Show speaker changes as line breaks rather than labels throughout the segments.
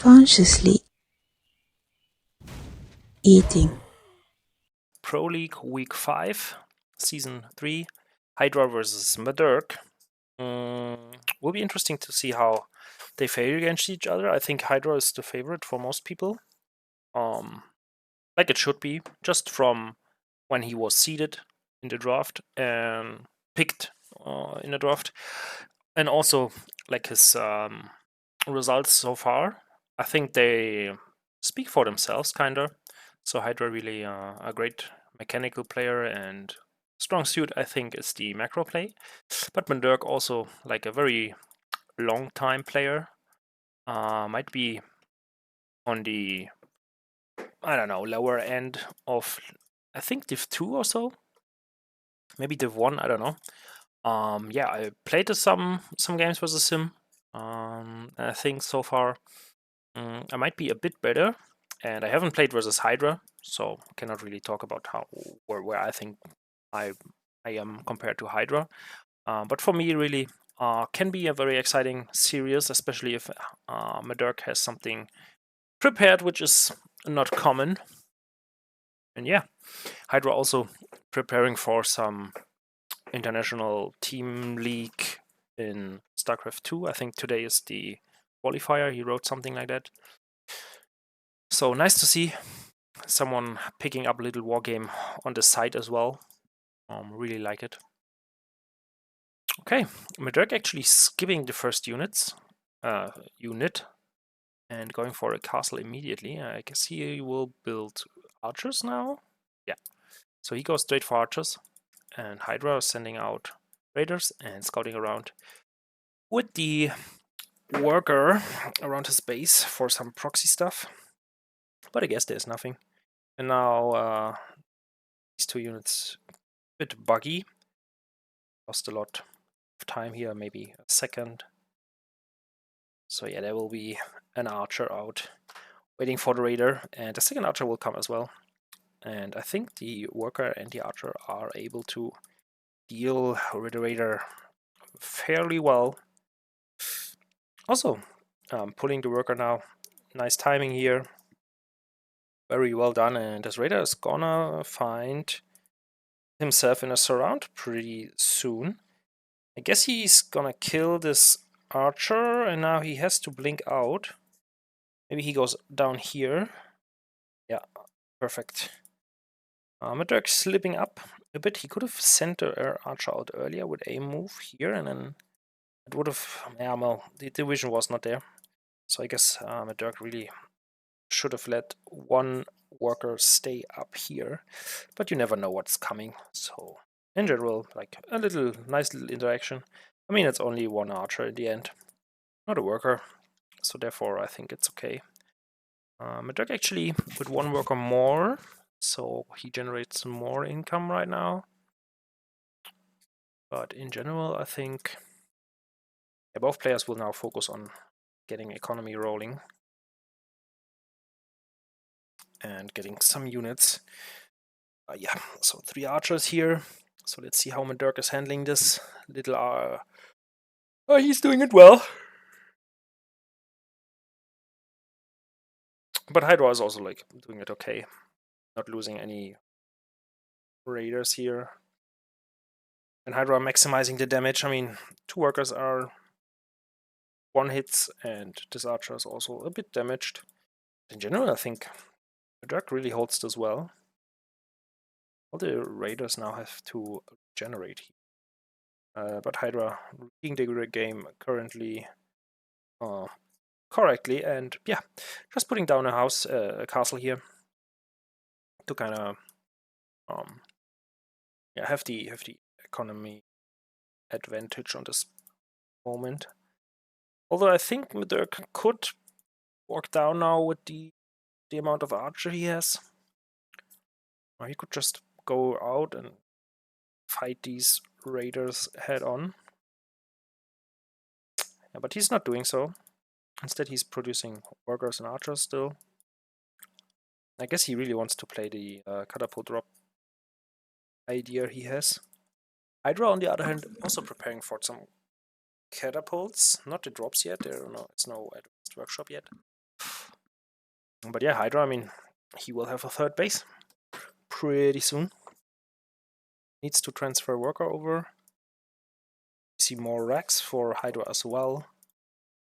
consciously eating.
ProLeague Week 5, Season 3, HighDra versus mderg. Will be interesting to see how they fare against each other. I think HighDra is the favorite for most people. Like it should be, just from when he was seeded in the draft and picked in the draft. And also, like his results so far, I think they speak for themselves, kinda. So HighDra really a great mechanical player, and strong suit I think is the macro play. But mderg also like a very long time player. Might be on the, I don't know, lower end of, I think, Div 2 or so. Maybe Div 1, I don't know. Yeah, I played some games versus him. I think so far I might be a bit better, and I haven't played versus HighDra, so cannot really talk about how or where I think I am compared to HighDra. But for me, really, can be a very exciting series, especially if mderg has something prepared, which is not common. And yeah, HighDra also preparing for some international team league in StarCraft 2. I think today is the qualifier. He wrote something like that. So nice to see someone picking up a little war game on the side as well. Really like it. Okay, mderg actually skipping the first unit and going for a castle immediately. I guess he will build archers now. Yeah, so he goes straight for archers, and HighDra is sending out raiders and scouting around with the worker around his base for some proxy stuff. But I guess there's nothing. And now these two units a bit buggy. Lost a lot of time here, maybe a second. So yeah, there will be an archer out waiting for the raider, and the second archer will come as well. And I think the worker and the archer are able to deal with the raider fairly well. Also, pulling the worker now. Nice timing here. Very well done, and this raider is gonna find himself in a surround pretty soon. I guess he's gonna kill this archer, and now he has to blink out. Maybe he goes down here. Yeah, perfect. mderg slipping up a bit. He could have sent the archer out earlier with a move here, and then it would have, yeah, well, the division was not there. So I guess mderg really should have let one worker stay up here, but you never know what's coming. So in general, like a nice little interaction. I mean, it's only one archer in the end, not a worker, so therefore I think it's okay. mderg actually with one worker more, so he generates more income right now. But in general, I think both players will now focus on getting economy rolling and getting some units. Yeah, so 3 archers here. So let's see how mderg is handling this little. Oh, he's doing it well. But HighDra is also like doing it okay, not losing any raiders here. And HighDra maximizing the damage. I mean, 2 workers are 1 hits, and this archer is also a bit damaged. In general, I think mderg really holds this well. All the raiders now have to generate here. But HighDra reading the game currently correctly, and yeah, just putting down a castle here to kind of yeah, have the economy advantage on this moment. Although I think mderg could walk down now with the amount of archer he has. Or he could just go out and fight these raiders head on. Yeah, but he's not doing so. Instead, he's producing workers and archers still. I guess he really wants to play the catapult drop idea he has. HighDra, on the other hand, also preparing for some catapults. Not the drops yet. It's no advanced workshop yet. But yeah, HighDra, I mean, he will have a third base pretty soon. Needs to transfer worker over. See more racks for HighDra as well.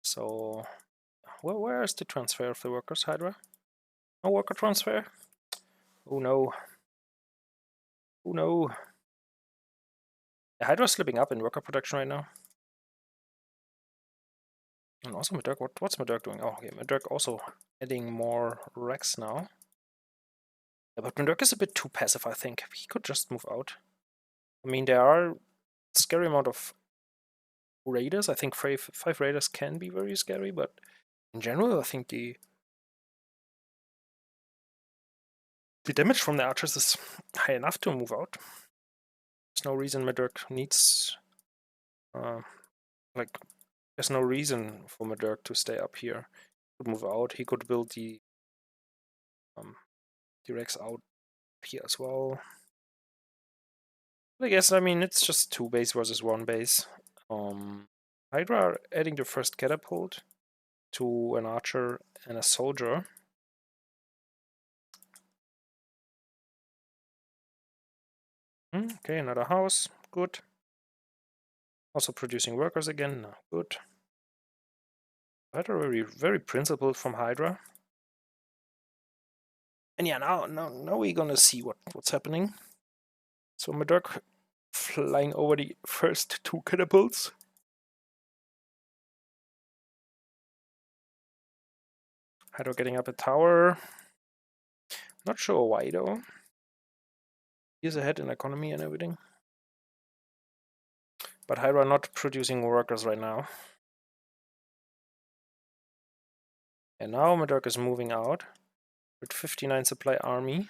So, where is the transfer of the workers, HighDra? No worker transfer? Oh no. Oh no. HighDra's slipping up in worker production right now. And also mderg, what's mderg doing? Oh, okay, mderg also adding more racks now. Yeah, but mderg is a bit too passive, I think. He could just move out. I mean, there are a scary amount of raiders. I think 5 raiders can be very scary, but in general, I think the damage from the archers is high enough to move out. There's no reason mderg needs... like, there's no reason for mderg to stay up here. He could move out. He could build the Rex out here as well. I guess, I mean, it's just 2 base versus 1 base. HighDra are adding the first catapult to an archer and a soldier. Okay, another house, good. Also producing workers again, good. HighDra very, very principled from HighDra. And yeah, now we're gonna see what's happening. So mderg flying over the first 2 catapults. HighDra getting up a tower. Not sure why though. He's ahead in economy and everything. But HighDra not producing workers right now. And now mderg is moving out with 59 supply army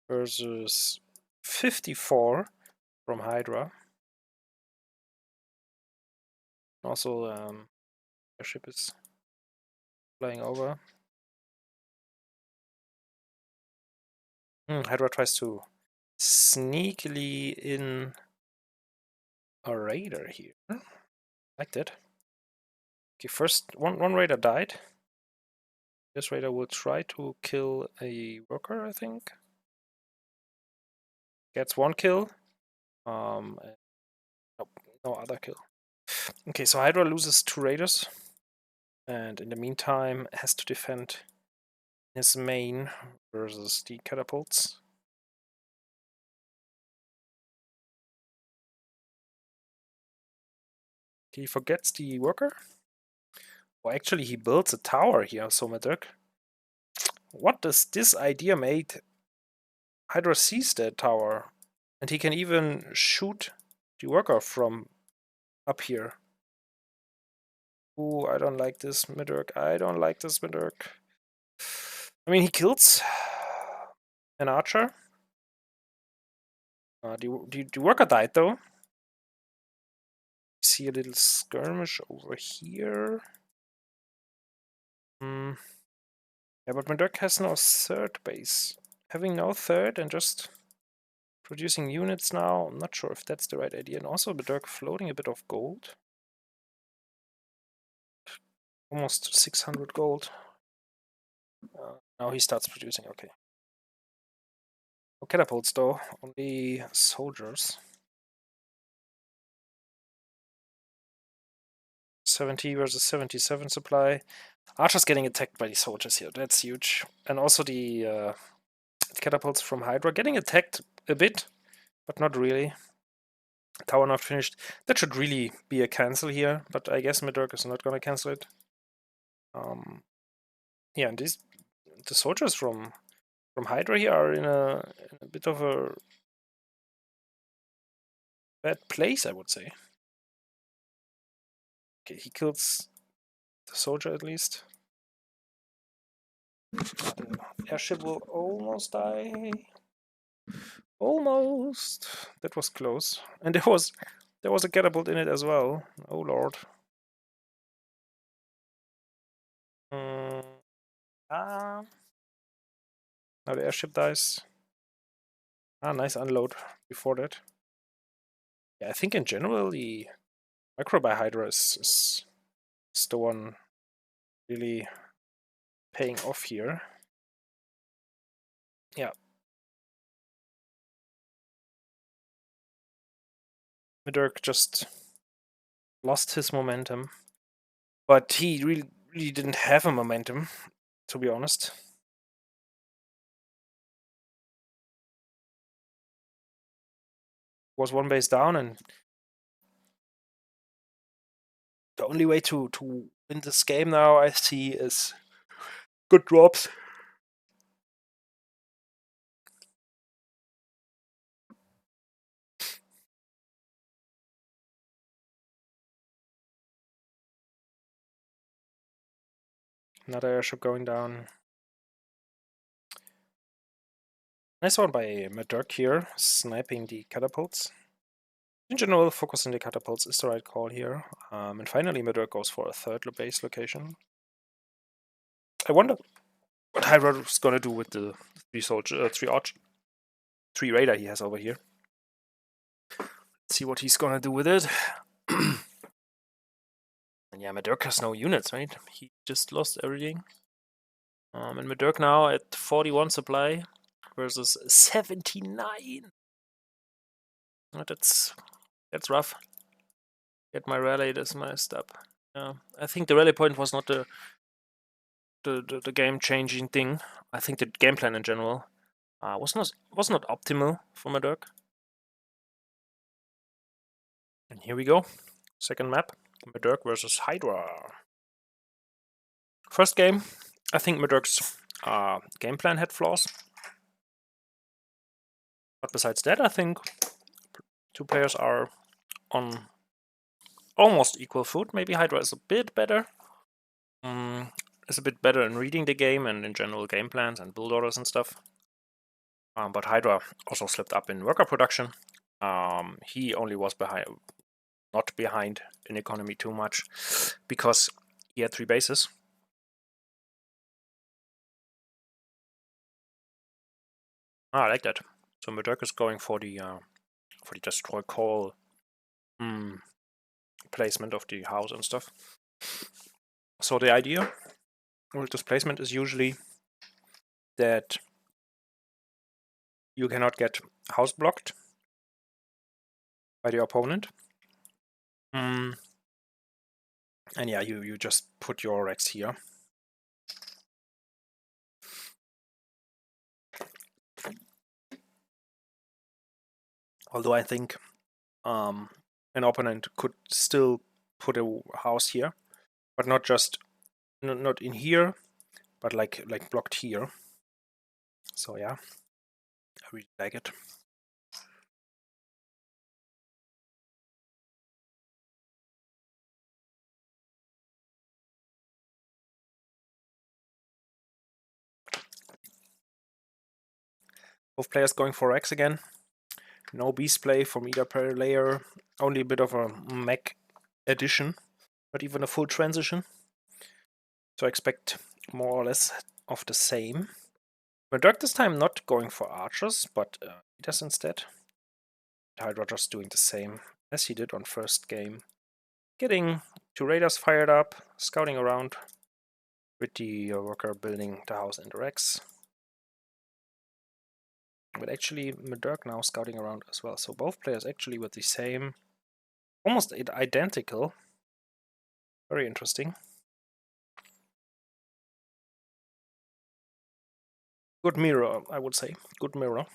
versus 54 from HighDra. Also, airship is flying over. HighDra tries to sneakily in a raider here. Like that. Okay, first one raider died. This raider will try to kill a worker, I think. Gets 1 kill. Nope, no other kill. Okay, so HighDra loses 2 raiders. And in the meantime has to defend his main versus the catapults. He forgets the worker. Well, actually, he builds a tower here, so mderg. What does this idea make? HighDra sees that tower, and he can even shoot the worker from up here. Ooh, I don't like this mderg. I don't like this mderg. I mean, he kills an archer. The worker died though. See a little skirmish over here. Yeah, but mderg has no third base. Having no third and just producing units now, I'm not sure if that's the right idea. And also mderg floating a bit of gold. Almost 600 gold. Now he starts producing, okay. No catapults though, only soldiers. 70 versus 77 supply. Archer's getting attacked by the soldiers here, that's huge. And also the catapults from HighDra getting attacked a bit, but not really. Tower not finished. That should really be a cancel here, but I guess mderg is not gonna cancel it. Yeah, and the soldiers from HighDra here are in a bit of a bad place, I would say. Okay, he kills the soldier at least. The airship will almost die. Almost. That was close. And there was a catapult in it as well. Oh lord. Now the airship dies. Nice unload before that. Yeah, I think in general the micro by HighDra is the one really paying off here. yeah. mderg just lost his momentum. But he really didn't have a momentum, to be honest. Was one base down, and the only way to win this game now, I see, is good drops. Another airship going down. Nice one by mderg here, sniping the catapults. In general, focusing the catapults is the right call here. And finally, mderg goes for a third base location. I wonder what HighDra is gonna do with the three radar he has over here. Let's see what he's gonna do with it. And yeah, mderg has no units, right? He just lost everything. And mderg now at 41 supply versus 79. That's rough. Get my rally, that's messed up. I think the rally point was not the game-changing thing. I think the game plan in general was not optimal for mderg. And here we go. Second map, mderg versus HighDra. First game, I think mderg's game plan had flaws. But besides that, I think two players are on almost equal foot. Maybe HighDra is a bit better. Is a bit better in reading the game and in general game plans and build orders and stuff. But HighDra also slipped up in worker production. He only was not behind in economy too much, because he had 3 bases. I like that. So mderg is going for the destroy call placement of the house and stuff. So the idea with this placement is usually that you cannot get house blocked by the opponent. And yeah, you just put your Rex here. Although I think an opponent could still put a house here, but not just not in here, but like blocked here. So yeah, I really like it. Both players going for X again. No beast play from either player. Only a bit of a mech addition, not even a full transition. So I expect more or less of the same. mderg this time not going for archers, but he does instead. HighDra just doing the same as he did on first game. Getting 2 radars fired up, scouting around with the worker building the house and the Rex. But actually mderg now scouting around as well. So both players actually with the same, almost identical. Very interesting. Good mirror, I would say. Good mirror.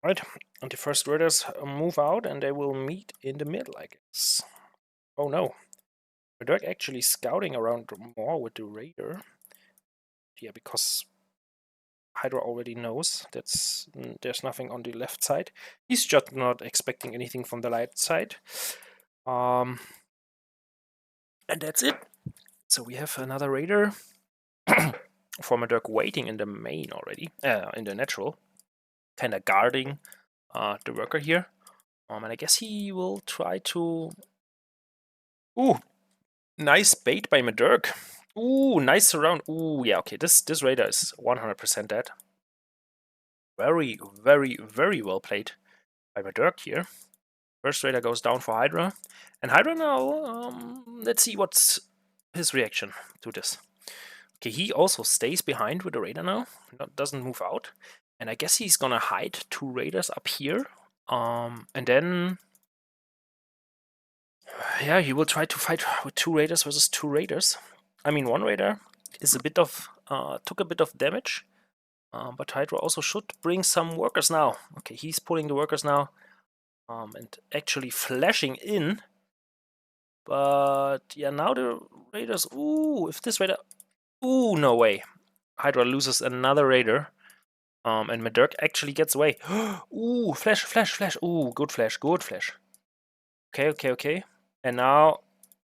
Right, and the first raiders move out and they will meet in the middle, I guess. Oh no. mderg actually scouting around more with the raider. Yeah, because HighDra already knows that there's nothing on the left side. He's just not expecting anything from the right side. And that's it. So we have another raider for mderg waiting in the main already, in the natural, kind of guarding the worker here. And I guess he will try to... Ooh, nice bait by mderg. Ooh, nice surround. Ooh, yeah, okay, this raider is 100% dead. Very, very, very well played by mderg here. First raider goes down for HighDra. And HighDra now, let's see what's his reaction to this. Okay, he also stays behind with the raider now, doesn't move out. And I guess he's gonna hide 2 raiders up here. And then, yeah, he will try to fight with 2 raiders versus 2 raiders. I mean, 1 raider is a bit of, took a bit of damage. But HighDra also should bring some workers now. Okay, he's pulling the workers now. And actually flashing in. But yeah, now the raiders, ooh, if this raider, ooh, no way. HighDra loses another raider. And mderg actually gets away. Ooh, flash, flash, flash. Ooh, good flash, good flash. Okay, okay, okay. And now,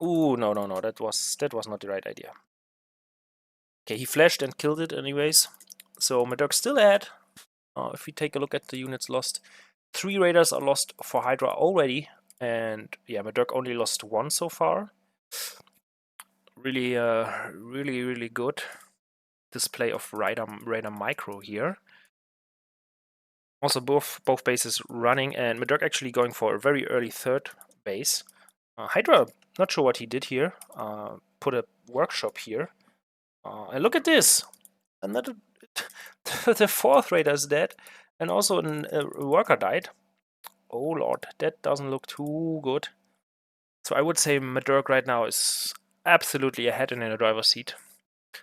ooh, no, no, no, that was not the right idea. Okay, he flashed and killed it anyways. So mderg still ahead. If we take a look at the units lost, 3 raiders are lost for HighDra already. And yeah, mderg only lost 1 so far. Really, really good display of raider micro here. Also, both bases running, and mderg actually going for a very early 3rd base. HighDra, not sure what he did here. Put a workshop here. And look at this! Another the 4th raider is dead, and also a worker died. Oh lord, that doesn't look too good. So I would say mderg right now is absolutely ahead and in the driver's seat.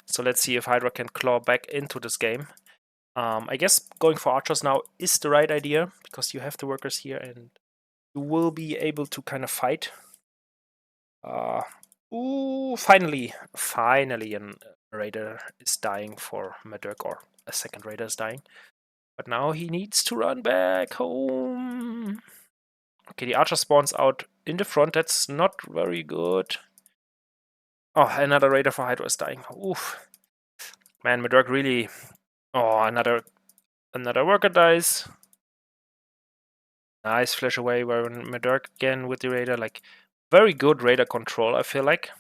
So let's see if HighDra can claw back into this game. I guess going for archers now is the right idea, because you have the workers here and you will be able to kind of fight. Ooh, finally a raider is dying for mderg, or a 2nd raider is dying. But now he needs to run back home. Okay, the archer spawns out in the front. That's not very good. Oh, another raider for HighDra is dying. Oof. Man, mderg really... Oh, another worker dies. Nice flash away where mderg again with the raider. Like, very good raider control, I feel like.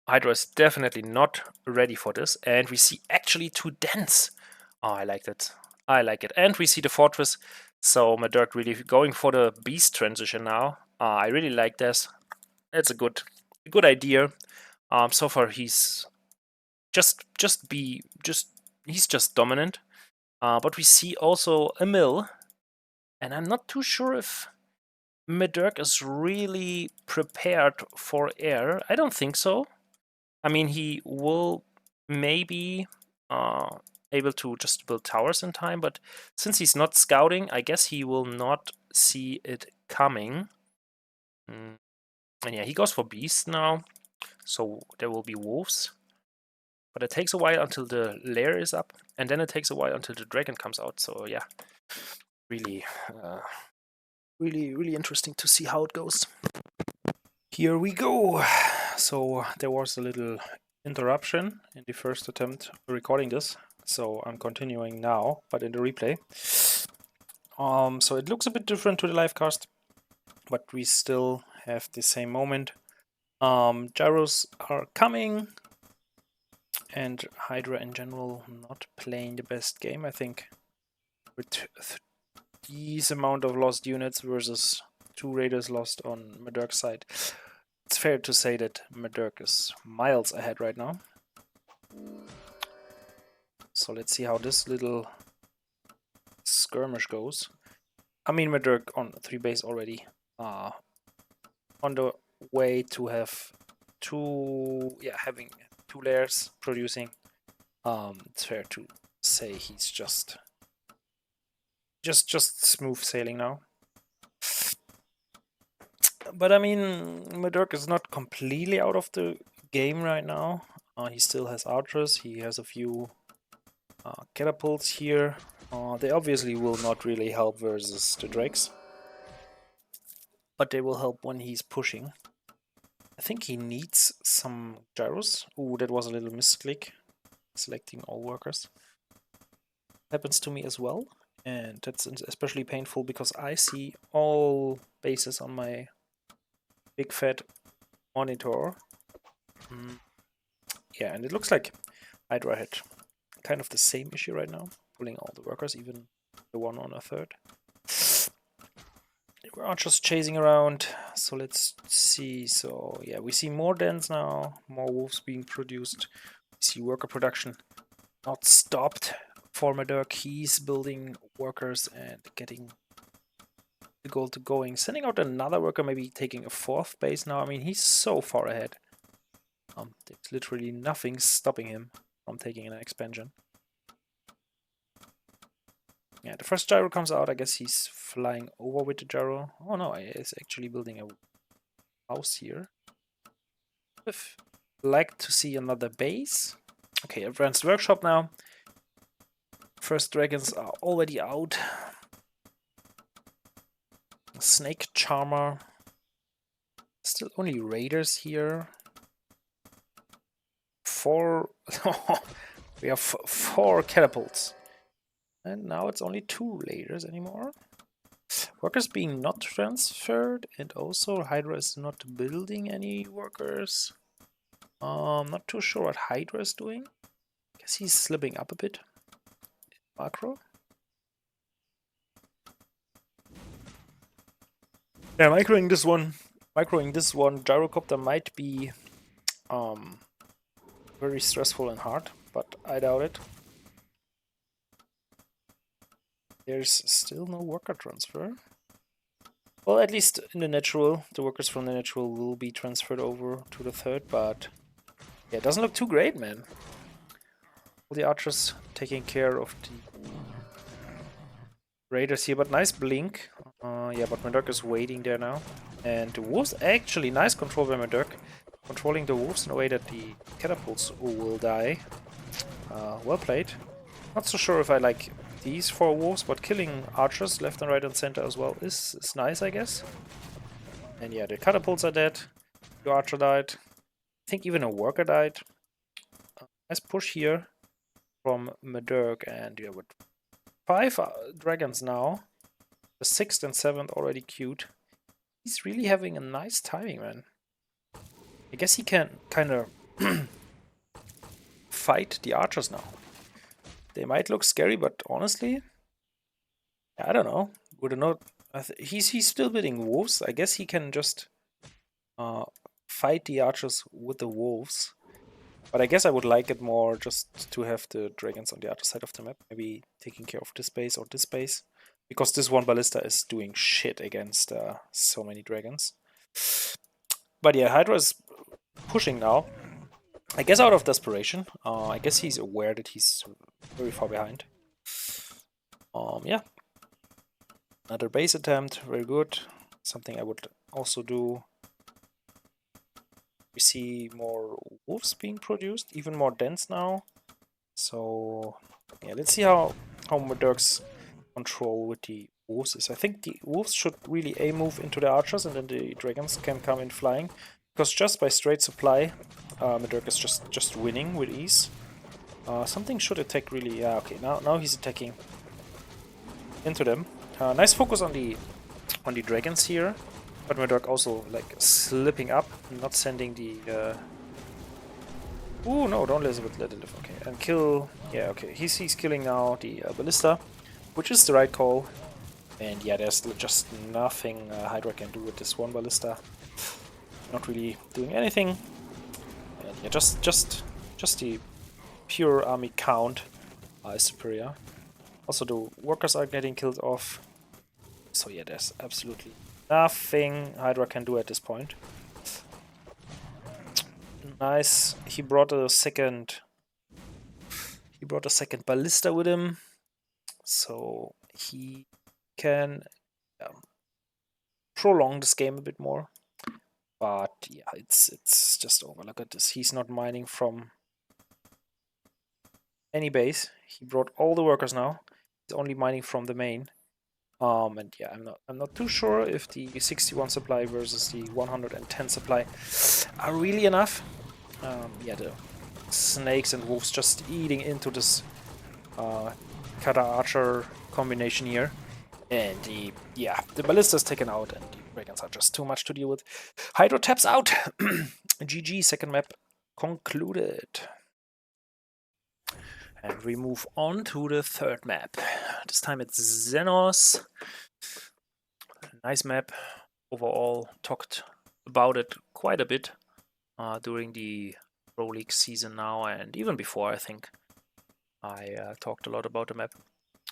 HighDra is definitely not ready for this. And we see actually 2 dens. Oh, I like that. I like it. And we see the fortress. So mderg really going for the beast transition now. I really like this. It's a good idea. So far he's he's just dominant. But we see also a mill, and I'm not too sure if mderg is really prepared for air. I don't think so. I mean, he will maybe able to just build towers in time, but since he's not scouting, I guess he will not see it coming. And yeah, he goes for beasts now, so there will be wolves. But it takes a while until the lair is up, and then it takes a while until the dragon comes out. So yeah, really, really interesting to see how it goes. Here we go. So there was a little interruption in the first attempt recording this, so I'm continuing now, but in the replay. So it looks a bit different to the live cast, but we still have the same moment. Gyros are coming, and HighDra in general not playing the best game, I think. With this amount of lost units versus 2 raiders lost on mderg's side, it's fair to say that mderg is miles ahead right now. So let's see how this little skirmish goes. I mean, mderg on 3 base already. On the way to have having 2 layers producing. It's fair to say he's just smooth sailing now. But I mean, mderg is not completely out of the game right now. He still has archers. He has a few catapults here. They obviously will not really help versus the drakes, but they will help when he's pushing. I think he needs some gyros. Ooh, that was a little misclick. Selecting all workers. Happens to me as well. And that's especially painful because I see all bases on my big fat monitor. Yeah, and it looks like HighDra had kind of the same issue right now. Pulling all the workers, even the one on a 3rd. Archers chasing around. So let's see. So yeah, we see more dens now, more wolves being produced. We see worker production not stopped for mderg. He's building workers and getting the goal to going. Sending out another worker, maybe taking a 4th base now. I mean, he's so far ahead. There's literally nothing stopping him from taking an expansion. Yeah, the first gyro comes out. I guess he's flying over with the gyro. Oh no, he's actually building a house here. I'd like to see another base. Okay, advanced workshop now. First dragons are already out. Snake charmer. Still only raiders here. 4. We have 4 catapults. And now it's only 2 raiders anymore. Workers being not transferred, and also HighDra is not building any workers. Not too sure what HighDra is doing. Guess he's slipping up a bit. Macro. Yeah, microing this one gyrocopter might be very stressful and hard, but I doubt it. There's still no worker transfer. Well, at least in the natural, the workers from the natural will be transferred over to the 3rd, but yeah, it doesn't look too great, man. All the archers taking care of the raiders here, but nice blink. Yeah, but mderg is waiting there now. And the wolves, actually nice control by mderg. Controlling the wolves in a way that the catapults will die. Well played. Not so sure if I like these 4 wolves, but killing archers left and right and center as well is nice, I guess. And yeah, the catapults are dead. The archer died. I think even a worker died. Nice push here from mderg, and yeah, with 5 dragons now, the 6th and 7th already queued. He's really having a nice timing, man. I guess he can kind of fight the archers now. They might look scary, but honestly, I don't know. Would not. He's still building wolves. I guess he can just fight the archers with the wolves. But I guess I would like it more just to have the dragons on the other side of the map. Maybe taking care of this base or this base. Because this one ballista is doing shit against so many dragons. But yeah, HighDra is pushing now. I guess out of desperation. I guess he's aware that he's very far behind. Yeah. Another base attempt, very good. Something I would also do. We see more wolves being produced, even more dens now. So yeah, let's see how mderg's control with the wolves is. I think the wolves should really move into the archers, and then the dragons can come in flying. Because just by straight supply, mderg is just winning with ease. Something should attack really. Yeah, okay. Now he's attacking into them. Nice focus on the dragons here, but mderg also like slipping up, not sending the. Ooh, no! Don't let it live. Okay, and kill. Yeah, okay. He's killing now the ballista, which is the right call. And yeah, there's just nothing HighDra can do with this one ballista. Not really doing anything. And yeah, just the pure army count is superior. Also, the workers are getting killed off. So yeah, there's absolutely nothing HighDra can do at this point. Nice. He brought a second ballista with him, so he can prolong this game a bit more. But yeah, it's just over. Look at this. He's not mining from any base. He brought all the workers now. He's only mining from the main. And yeah, I'm not too sure if the 61 supply versus the 110 supply are really enough. Yeah, the snakes and wolves just eating into this Kata Archer combination here. And the ballista is taken out, and the dragons are just too much to deal with. HighDra taps out. GG, second map concluded. And we move on to the third map. This time it's Xenos. Nice map overall. Talked about it quite a bit during the ProLeague season now, and even before, I think I talked a lot about the map.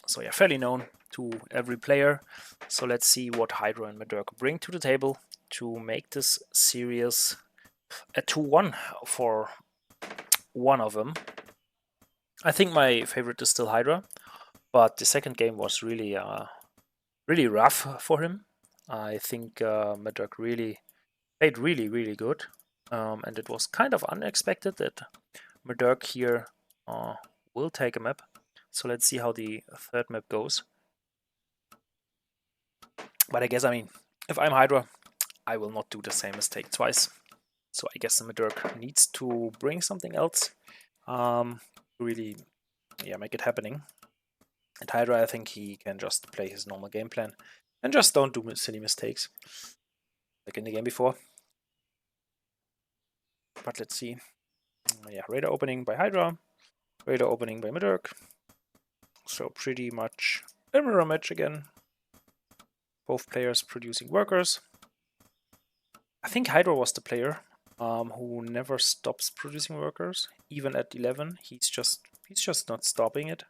So yeah, fairly known to every player. So let's see what HighDra and mderg bring to the table to make this series a 2-1 for one of them. I think my favorite is still HighDra, but the second game was really really rough for him. I think mderg really played really good, and it was kind of unexpected that mderg here will take a map. So let's see how the third map goes. But I guess, I mean, if I'm HighDra, I will not do the same mistake twice. So I guess the mderg needs to bring something else to really, yeah, make it happening. And HighDra, I think he can just play his normal game plan and just don't do silly mistakes like in the game before. But let's see. Yeah, radar opening by HighDra, radar opening by mderg. So pretty much a mirror match again. Both players producing workers. I think HighDra was the player who never stops producing workers, even at 11. He's just not stopping it.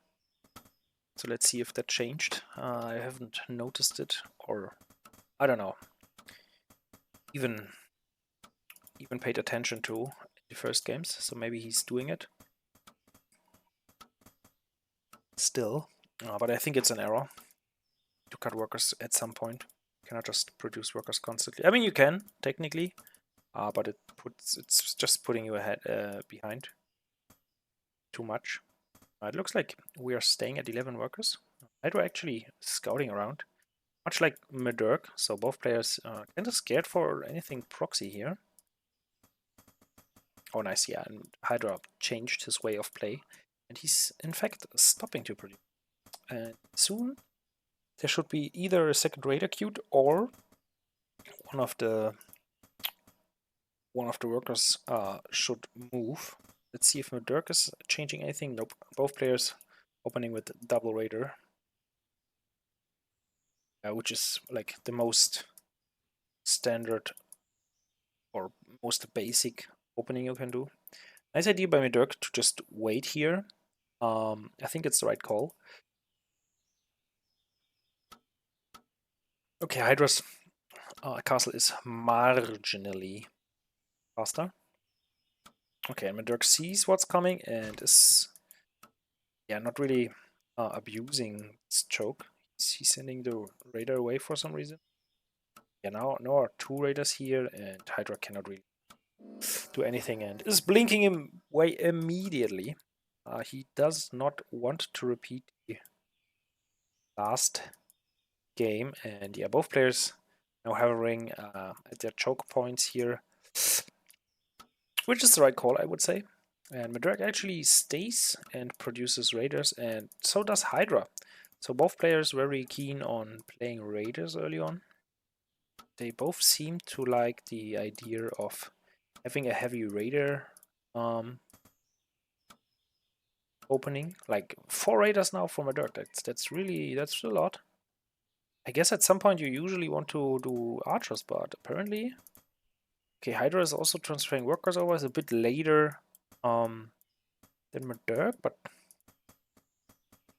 So let's see if that changed. I haven't noticed it, or I don't know. Even paid attention to the first games. So maybe he's doing it still, but I think it's an error to cut workers at some point. You cannot just produce workers constantly. I mean, you can technically, but it's just putting you ahead behind too much. It looks like we are staying at 11 workers. HighDra actually scouting around, much like mderg. So both players kind of scared for anything proxy here. Oh, nice, yeah. And HighDra changed his way of play, and he's in fact stopping to produce. And soon there should be either a second radar queued or one of the workers should move. Let's see if mderg is changing anything. Nope. Both players opening with double radar, which is like the most standard or most basic opening you can do. Nice idea by mderg to just wait here. I think it's the right call. Okay, HighDra's castle is marginally faster. Okay, and mderg sees what's coming and is, yeah, not really abusing this choke. He's sending the radar away for some reason. Yeah, now are two radars here, and HighDra cannot really do anything and is blinking him away immediately. He does not want to repeat the last game, and yeah, both players now hovering at their choke points here, which is the right call, I would say. And mderg actually stays and produces raiders, and so does HighDra. So both players very keen on playing raiders early on. They both seem to like the idea of having a heavy raider opening. Like 4 raiders now for mderg. That's a lot. I guess at some point you usually want to do archers, but apparently, okay, HighDra is also transferring workers over. It's a bit later than mderg, but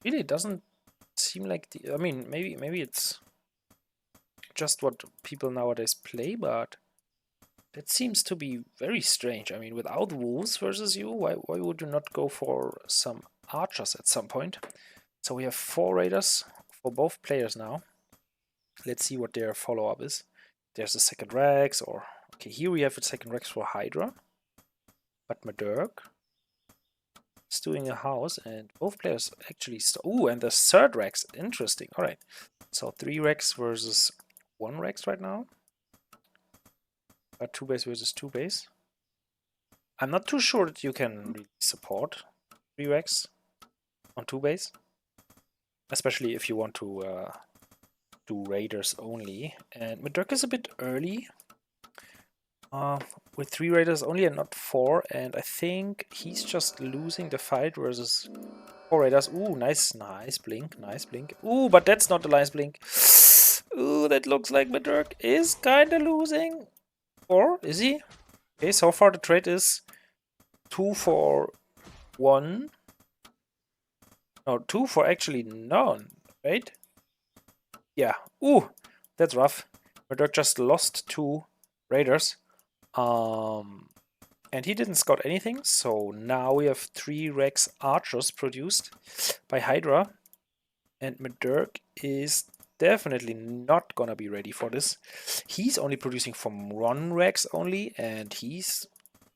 really it doesn't seem like the. I mean, maybe it's just what people nowadays play, but that seems to be very strange. I mean, without wolves versus you, why would you not go for some archers at some point? So we have 4 raiders for both players now. Let's see what their follow-up is. There's a second Rex, or okay, here we have a second Rex for HighDra, but mderg is doing a house, and both players actually. Ooh, and the third Rex. Interesting. All right, so 3 Rex versus 1 Rex right now. 2 base versus 2 base. I'm not too sure that you can really support 3 Rex on 2 base, especially if you want to do raiders only. And mderg is a bit early with 3 raiders only and not 4, and I think he's just losing the fight versus 4 raiders. Ooh, nice blink, nice blink. Ooh, but that's not the nice blink. Ooh, that looks like mderg is kinda losing. Or is he? Okay, so far the trade is 2 for 1. No, 2 for actually none, right? Yeah. Ooh, that's rough. mderg just lost 2 raiders. And he didn't scout anything, so now we have 3 Rex archers produced by HighDra. And mderg is definitely not gonna be ready for this. He's only producing from 1 Rex only, and he's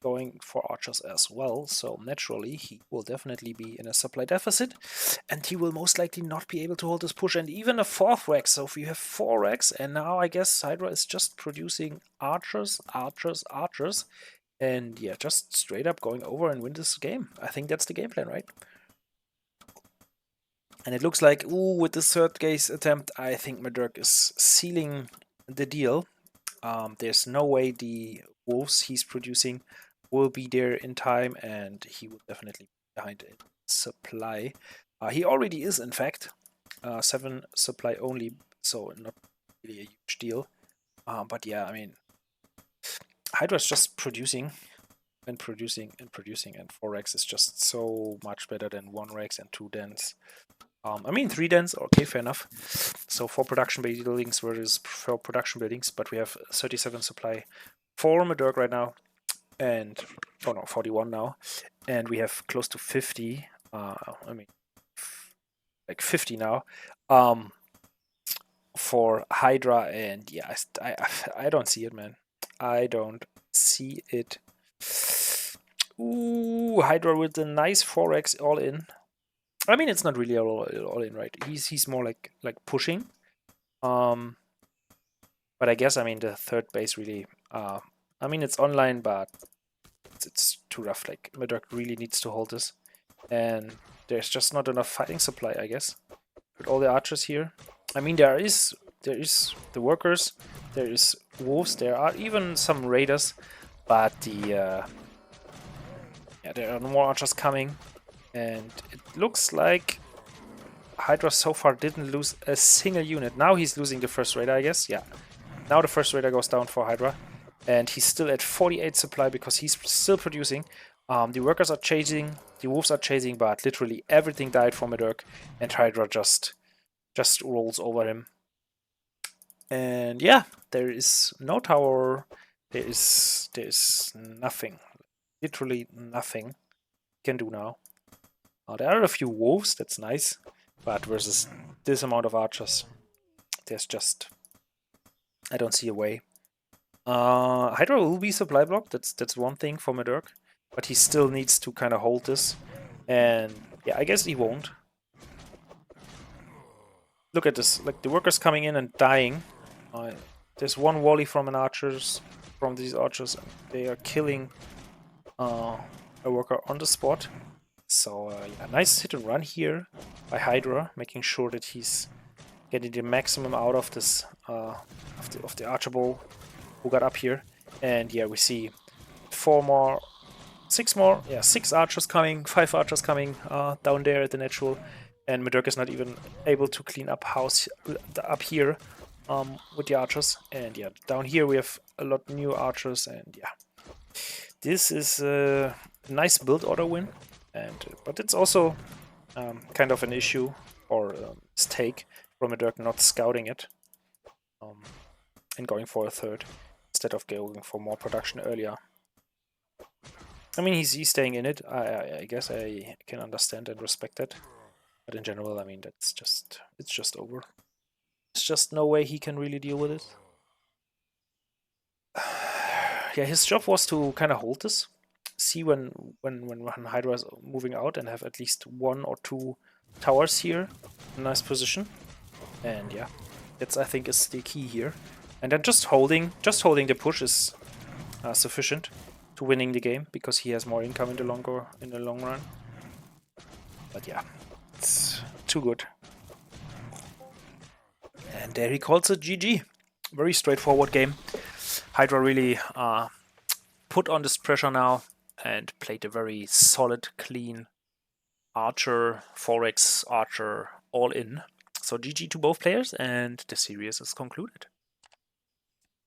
going for archers as well, so naturally he will definitely be in a supply deficit, and he will most likely not be able to hold this push, and even a 4th Rex. So if you have 4 Rex, and now I guess HighDra is just producing archers, archers, archers, and yeah, just straight up going over and win this game. I think that's the game plan, right? And it looks like, ooh, with this 3rd gaze attempt, I think mderg is sealing the deal. There's no way the wolves he's producing will be there in time, and he will definitely be behind in supply. He already is, in fact, 7 supply only, so not really a huge deal. But yeah, I mean, HighDra's just producing and producing and producing, and 4 Rex is just so much better than 1 Rex and 2 dens. I mean 3 dens, okay, fair enough. So 4 production buildings versus 4 production buildings, but we have 37 supply for mderg right now, and oh no, 41 now, and we have close to 50. I mean, like 50 now. For HighDra, and yeah, I don't see it, man. I don't see it. Ooh, HighDra with a nice 4x all in. I mean, it's not really all in, right? He's more like pushing. But I guess, I mean, the 3rd base really. I mean, it's online, but it's too rough. Like mderg really needs to hold this, and there's just not enough fighting supply, I guess, with all the archers here. I mean, there is the workers, there is wolves, there are even some raiders, but the yeah, there are more archers coming, and it looks like HighDra so far didn't lose a single unit. Now he's losing the 1st raider, I guess. Yeah, now the 1st raider goes down for HighDra, and he's still at 48 supply because he's still producing. The workers are chasing, the wolves are chasing, but literally everything died from mderg, and HighDra just rolls over him. And yeah, there is no tower. There is nothing, literally nothing you can do now. There are a few wolves, that's nice, but versus this amount of archers, there's just, I don't see a way. HighDra will be supply blocked. That's one thing for mderg, but he still needs to kind of hold this, and yeah, I guess he won't. Look at this, like the workers coming in and dying. There's one volley from these archers. They are killing a worker on the spot. So yeah, nice hit and run here by HighDra, making sure that he's getting the maximum out of this of the archer ball who got up here. And yeah, we see 6 archers coming, 5 archers coming down there at the natural, and mderg is not even able to clean up house up here with the archers. And yeah, down here we have a lot new archers, and yeah, this is a nice build order win, but it's also kind of an issue or mistake from mderg not scouting it and going for a 3rd instead of going for more production earlier. I mean, he's staying in it. I guess I can understand and respect that, but in general, I mean, it's just over. There's just no way he can really deal with it. Yeah, his job was to kind of hold this, see when HighDra is moving out, and have at least 1 or 2 towers here in a nice position. And yeah, that's, I think, is the key here. And then just holding the push is sufficient to winning the game, because he has more income in the long run. But yeah, it's too good. And there he calls it GG. Very straightforward game. HighDra really put on this pressure now and played a very solid, clean archer, 4x archer all in. so GG to both players, and the series is concluded.